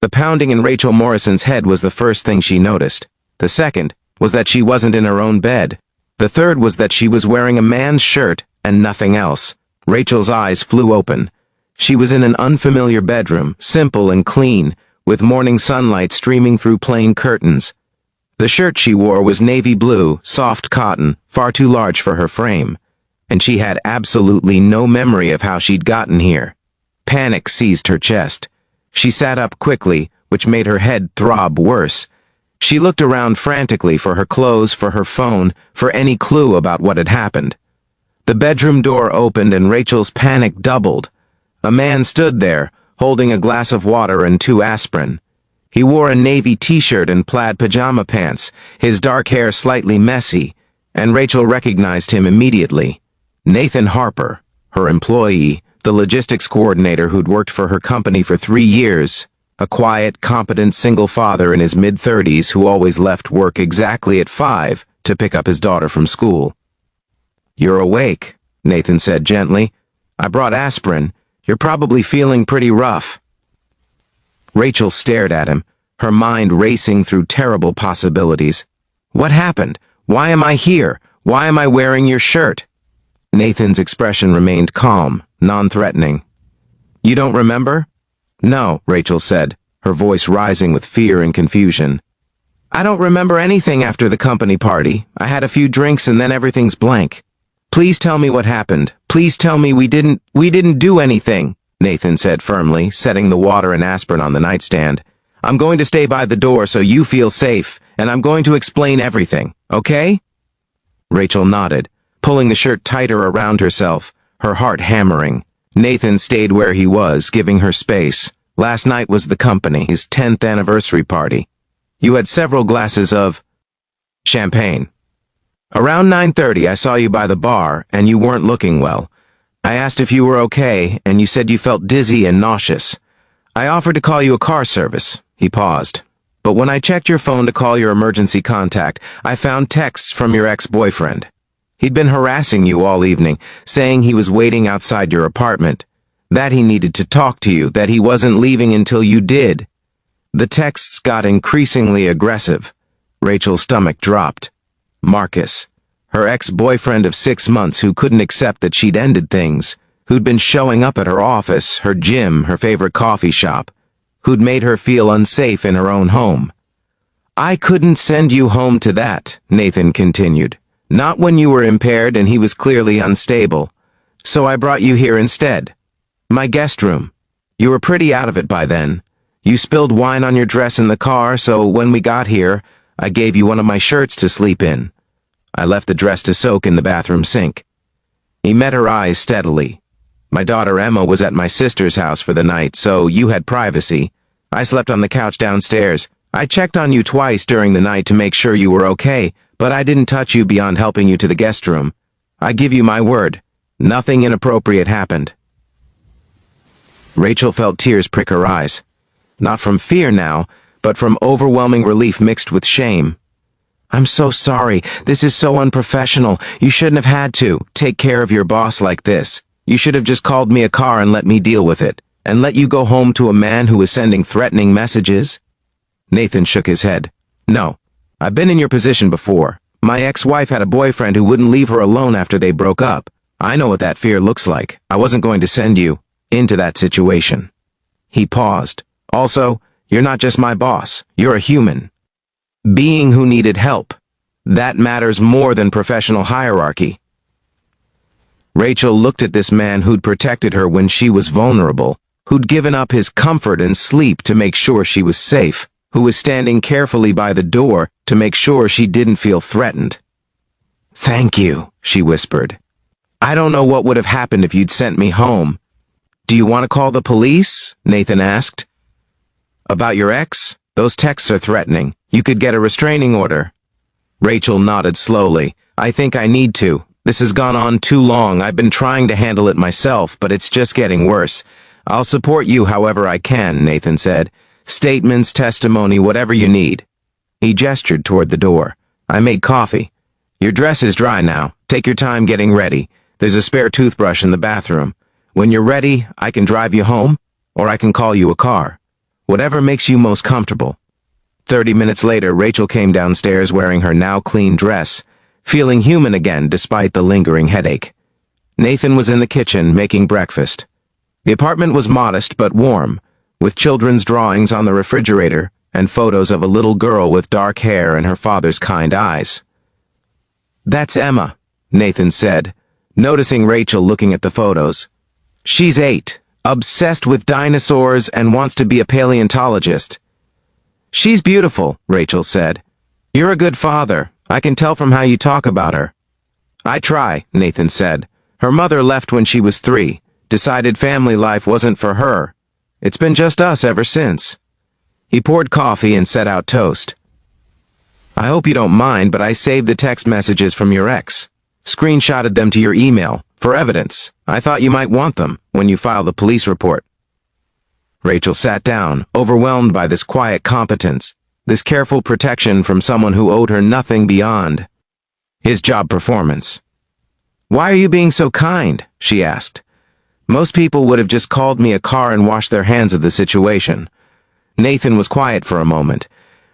The pounding in Rachel Morrison's head was the first thing she noticed. The second was that she wasn't in her own bed. The third was that she was wearing a man's shirt and nothing else. Rachel's eyes flew open. She was in an unfamiliar bedroom, simple and clean, with morning sunlight streaming through plain curtains. The shirt she wore was navy blue, soft cotton, far too large for her frame, and she had absolutely no memory of how she'd gotten here. Panic seized her chest. She sat up quickly, which made her head throb worse. She looked around frantically for her clothes, for her phone, for any clue about what had happened. The bedroom door opened and Rachel's panic doubled. A man stood there, holding a glass of water and 2 aspirin. He wore a navy t-shirt and plaid pajama pants, his dark hair slightly messy, and Rachel recognized him immediately. Nathan Harper, her employee, the logistics coordinator who'd worked for her company for 3 years, a quiet, competent single father in his mid-30s who always left work exactly at 5 to pick up his daughter from school. "You're awake," Nathan said gently. "I brought aspirin. You're probably feeling pretty rough." Rachel stared at him, her mind racing through terrible possibilities. "What happened? Why am I here? Why am I wearing your shirt?" Nathan's expression remained calm, non-threatening. "You don't remember?" "No," Rachel said, her voice rising with fear and confusion. "I don't remember anything after the company party. I had a few drinks and then everything's blank. Please tell me what happened. Please tell me we didn't do anything," Nathan said firmly, setting the water and aspirin on the nightstand. "I'm going to stay by the door so you feel safe, and I'm going to explain everything, okay?" Rachel nodded, pulling the shirt tighter around herself, her heart hammering. Nathan stayed where he was, giving her space. "Last night was the company's 10th anniversary party. You had several glasses of champagne. Around 9:30 I saw you by the bar, and you weren't looking well. I asked if you were okay, and you said you felt dizzy and nauseous. I offered to call you a car service." He paused. "But when I checked your phone to call your emergency contact, I found texts from your ex-boyfriend. He'd been harassing you all evening, saying he was waiting outside your apartment, that he needed to talk to you, that he wasn't leaving until you did." The texts got increasingly aggressive. Rachel's stomach dropped. Marcus, her ex-boyfriend of 6 months who couldn't accept that she'd ended things, who'd been showing up at her office, her gym, her favorite coffee shop, who'd made her feel unsafe in her own home. "I couldn't send you home to that," Nathan continued. "Not when you were impaired and he was clearly unstable. So I brought you here instead. My guest room. You were pretty out of it by then. You spilled wine on your dress in the car, so when we got here, I gave you one of my shirts to sleep in. I left the dress to soak in the bathroom sink." He met her eyes steadily. "My daughter Emma was at my sister's house for the night, so you had privacy. I slept on the couch downstairs. I checked on you twice during the night to make sure you were okay, but I didn't touch you beyond helping you to the guest room. I give you my word. Nothing inappropriate happened." Rachel felt tears prick her eyes. Not from fear now, but from overwhelming relief mixed with shame. "I'm so sorry. This is so unprofessional. You shouldn't have had to take care of your boss like this. You should have just called me a car and let me deal with it, and let you go home to a man who was sending threatening messages." Nathan shook his head. "No. I've been in your position before. My ex-wife had a boyfriend who wouldn't leave her alone after they broke up. I know what that fear looks like. I wasn't going to send you into that situation." He paused. "Also, you're not just my boss. You're a human being who needed help. That matters more than professional hierarchy." Rachel looked at this man who'd protected her when she was vulnerable, who'd given up his comfort and sleep to make sure she was safe, who was standing carefully by the door to make sure she didn't feel threatened. "Thank you," she whispered. "I don't know what would have happened if you'd sent me home." "Do you want to call the police?" Nathan asked. "About your ex? Those texts are threatening. You could get a restraining order." Rachel nodded slowly. "I think I need to. This has gone on too long. I've been trying to handle it myself, but it's just getting worse. I'll support you however I can," Nathan said. "Statements, testimony, whatever you need." He gestured toward the door. "I made coffee. Your dress is dry now. Take your time getting ready. There's a spare toothbrush in the bathroom. When you're ready, I can drive you home, or I can call you a car. Whatever makes you most comfortable." 30 minutes later, Rachel came downstairs wearing her now clean dress, feeling human again despite the lingering headache. Nathan was in the kitchen making breakfast. The apartment was modest but warm, with children's drawings on the refrigerator and photos of a little girl with dark hair and her father's kind eyes. "That's Emma," Nathan said, noticing Rachel looking at the photos. "She's 8, obsessed with dinosaurs and wants to be a paleontologist." "She's beautiful," Rachel said. "You're a good father. I can tell from how you talk about her." "I try," Nathan said. "Her mother left when she was 3, decided family life wasn't for her. It's been just us ever since." He poured coffee and set out toast. "I hope you don't mind, but I saved the text messages from your ex. Screenshotted them to your email, for evidence. I thought you might want them when you file the police report." Rachel sat down, overwhelmed by this quiet competence, this careful protection from someone who owed her nothing beyond his job performance. "Why are you being so kind?" she asked. "Most people would have just called me a car and washed their hands of the situation." Nathan was quiet for a moment.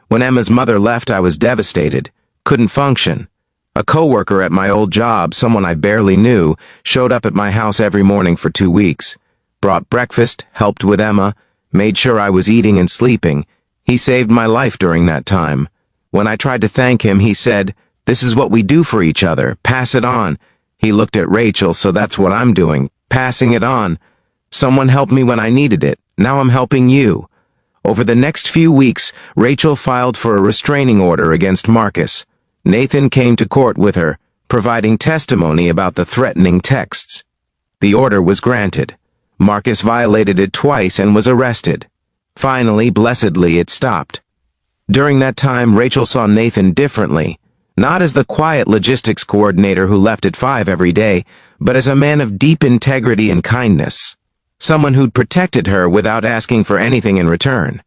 "When Emma's mother left, I was devastated, couldn't function. A coworker at my old job, someone I barely knew, showed up at my house every morning for 2 weeks. Brought breakfast, helped with Emma, made sure I was eating and sleeping. He saved my life during that time. When I tried to thank him, he said, 'This is what we do for each other. Pass it on.' He looked at Rachel, so that's what I'm doing, passing it on. Someone helped me when I needed it. Now I'm helping you." Over the next few weeks, Rachel filed for a restraining order against Marcus. Nathan came to court with her, providing testimony about the threatening texts. The order was granted. Marcus violated it twice and was arrested. Finally, blessedly, it stopped. During that time, Rachel saw Nathan differently, not as the quiet logistics coordinator who left at 5 every day, but as a man of deep integrity and kindness. Someone who'd protected her without asking for anything in return.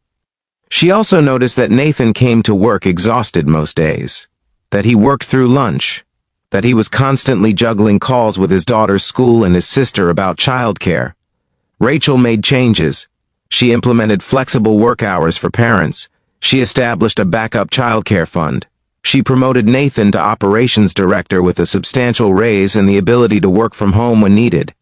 She also noticed that Nathan came to work exhausted most days, that he worked through lunch, that he was constantly juggling calls with his daughter's school and his sister about childcare. Rachel made changes. She implemented flexible work hours for parents. She established a backup childcare fund. She promoted Nathan to operations director with a substantial raise and the ability to work from home when needed.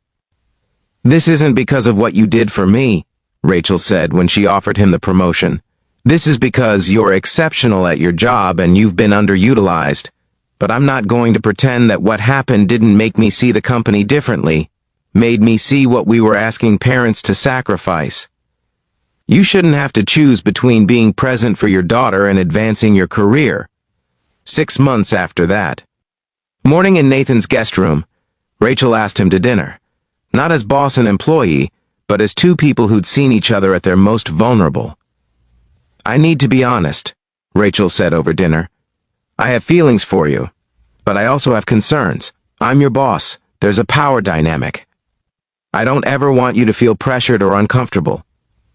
"This isn't because of what you did for me," Rachel said when she offered him the promotion. "This is because you're exceptional at your job and you've been underutilized. But I'm not going to pretend that what happened didn't make me see the company differently, made me see what we were asking parents to sacrifice. You shouldn't have to choose between being present for your daughter and advancing your career." 6 months after that. Morning in Nathan's guest room, Rachel asked him to dinner. Not as boss and employee, but as two people who'd seen each other at their most vulnerable. "I need to be honest," Rachel said over dinner. "I have feelings for you, but I also have concerns. I'm your boss. There's a power dynamic. I don't ever want you to feel pressured or uncomfortable.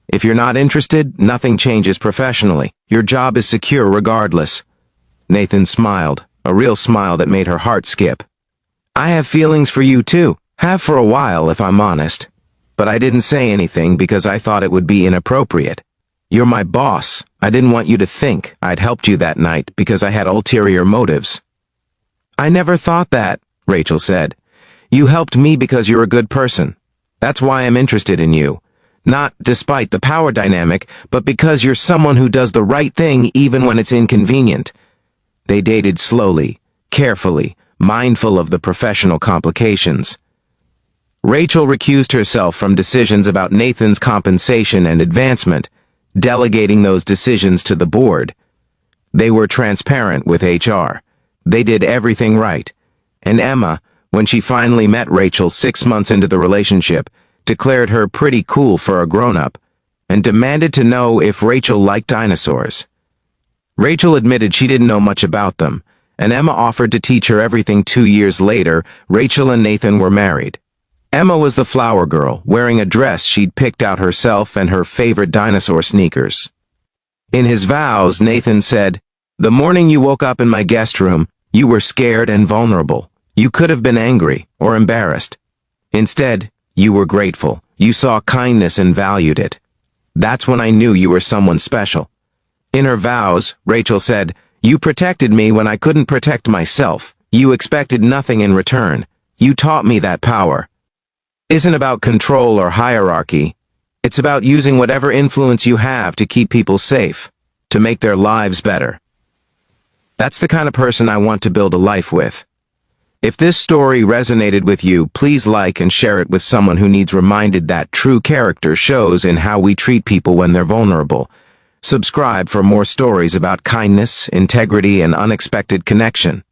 If you're not interested, nothing changes professionally. Your job is secure regardless." Nathan smiled, a real smile that made her heart skip. "I have feelings for you too. Have for a while, if I'm honest. But I didn't say anything because I thought it would be inappropriate. You're my boss. I didn't want you to think I'd helped you that night because I had ulterior motives." "I never thought that," Rachel said. "You helped me because you're a good person. That's why I'm interested in you. Not despite the power dynamic, but because you're someone who does the right thing even when it's inconvenient." They dated slowly, carefully, mindful of the professional complications. Rachel recused herself from decisions about Nathan's compensation and advancement, delegating those decisions to the board. They were transparent with HR. They did everything right. And Emma, when she finally met Rachel 6 months into the relationship, declared her pretty cool for a grown-up, and demanded to know if Rachel liked dinosaurs. Rachel admitted she didn't know much about them, and Emma offered to teach her everything. 2 years later, Rachel and Nathan were married. Emma was the flower girl, wearing a dress she'd picked out herself and her favorite dinosaur sneakers. In his vows, Nathan said, "The morning you woke up in my guest room, you were scared and vulnerable. You could have been angry or embarrassed. Instead, you were grateful. You saw kindness and valued it. That's when I knew you were someone special. In her vows, Rachel said, "You protected me when I couldn't protect myself. You expected nothing in return. You taught me that power isn't about control or hierarchy. It's about using whatever influence you have to keep people safe, to make their lives better." That's the kind of person I want to build a life with. If this story resonated with you, please like and share it with someone who needs reminded that true character shows in how we treat people when they're vulnerable. Subscribe for more stories about kindness, integrity, and unexpected connection.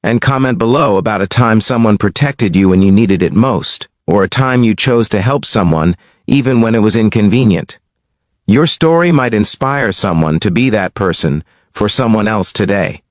And comment below about a time someone protected you when you needed it most, or a time you chose to help someone even when it was inconvenient. Your story might inspire someone to be that person for someone else today.